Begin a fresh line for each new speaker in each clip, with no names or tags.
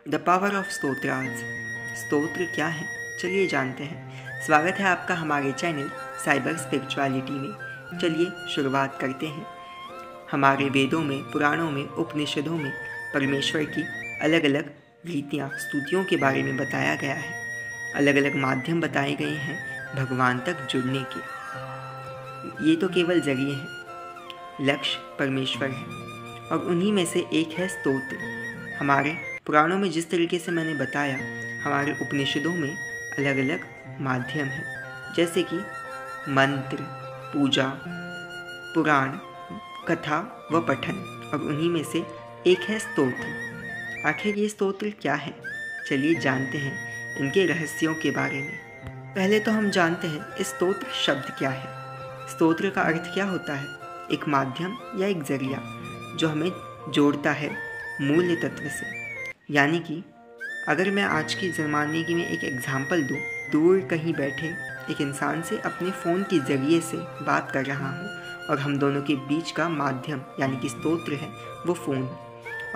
The power of स्तोत्राज। स्तोत्र क्या है, चलिए जानते हैं। स्वागत है आपका हमारे चैनल साइबर स्पिरिचुअलिटी में। चलिए शुरुआत करते हैं। हमारे वेदों में, पुराणों में, उपनिषदों में परमेश्वर की अलग अलग रीतियाँ, स्तुतियों के बारे में बताया गया है। अलग अलग माध्यम बताए गए हैं भगवान तक जुड़ने के। ये तो केवल जरिए हैं, लक्ष्य परमेश्वर है और उन्हीं में से एक है स्तोत्र। हमारे पुराणों में जिस तरीके से मैंने बताया, हमारे उपनिषदों में अलग अलग माध्यम हैं, जैसे कि मंत्र, पूजा, पुराण, कथा व पठन, और उन्हीं में से एक है स्तोत्र। आखिर ये स्तोत्र क्या है, चलिए जानते हैं इनके रहस्यों के बारे में। पहले तो हम जानते हैं स्तोत्र शब्द क्या है। स्तोत्र का अर्थ क्या होता है? एक माध्यम या एक जरिया जो हमें जोड़ता है मूल्य तत्व से। यानी कि अगर मैं आज के ज़माने की में एक एग्जाम्पल दूँ, दूर कहीं बैठे एक इंसान से अपने फ़ोन के ज़रिए से बात कर रहा हूँ और हम दोनों के बीच का माध्यम यानी कि स्तोत्र है वो फ़ोन,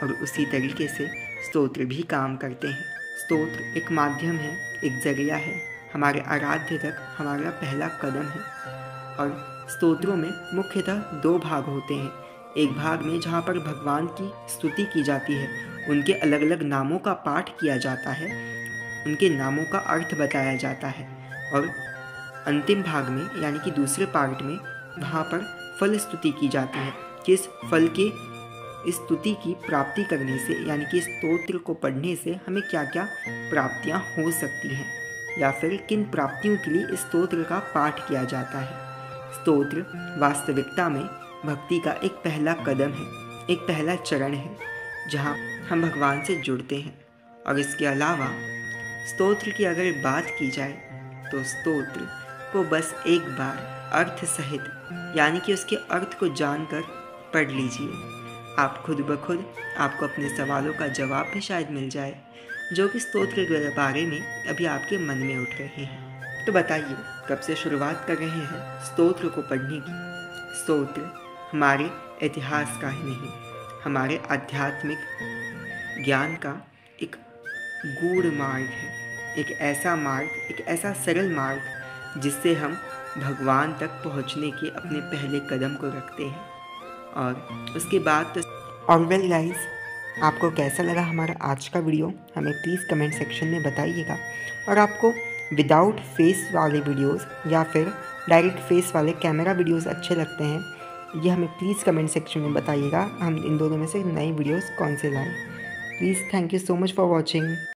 और उसी तरीके से स्तोत्र भी काम करते हैं। स्तोत्र एक माध्यम है, एक जरिया है, हमारे आराध्य तक हमारा पहला कदम है। और स्तोत्रों में मुख्यतः दो भाग होते हैं। एक भाग में जहाँ पर भगवान की स्तुति की जाती है, उनके अलग अलग नामों का पाठ किया जाता है, उनके नामों का अर्थ बताया जाता है। और अंतिम भाग में यानी कि दूसरे पार्ट में वहाँ पर फल स्तुति की जाती है। किस फल के स्तुति की प्राप्ति करने से, यानी कि स्तोत्र को पढ़ने से हमें क्या क्या प्राप्तियाँ हो सकती हैं, या फिर किन प्राप्तियों के लिए स्तोत्र का पाठ किया जाता है। स्तोत्र वास्तविकता में भक्ति का एक पहला कदम है, एक पहला चरण है, जहाँ हम भगवान से जुड़ते हैं। और इसके अलावा स्तोत्र की अगर बात की जाए तो स्तोत्र को बस एक बार अर्थ सहित, यानी कि उसके अर्थ को जानकर पढ़ लीजिए। आप खुद ब खुद आपको अपने सवालों का जवाब भी शायद मिल जाए जो कि स्तोत्र के बारे में अभी आपके मन में उठ रहे हैं। तो बताइए, कब से शुरुआत कर रहे हैं स्तोत्र को पढ़ने की? स्तोत्र हमारे इतिहास का ही नहीं, हमारे आध्यात्मिक ज्ञान का एक गूढ़ मार्ग है। एक ऐसा मार्ग, एक ऐसा सरल मार्ग जिससे हम भगवान तक पहुंचने के अपने पहले कदम को रखते हैं। और उसके बाद तो और वेल गाइस, आपको कैसा लगा हमारा आज का वीडियो, हमें प्लीज़ कमेंट सेक्शन में बताइएगा। और आपको विदाउट फेस वाले वीडियोस या फिर डायरेक्ट फेस वाले कैमरा वीडियोस अच्छे लगते हैं, ये हमें प्लीज़ कमेंट सेक्शन में बताइएगा। हम इन दोनों में से नई वीडियोस कौन से लाएं। Please, thank you so much for watching.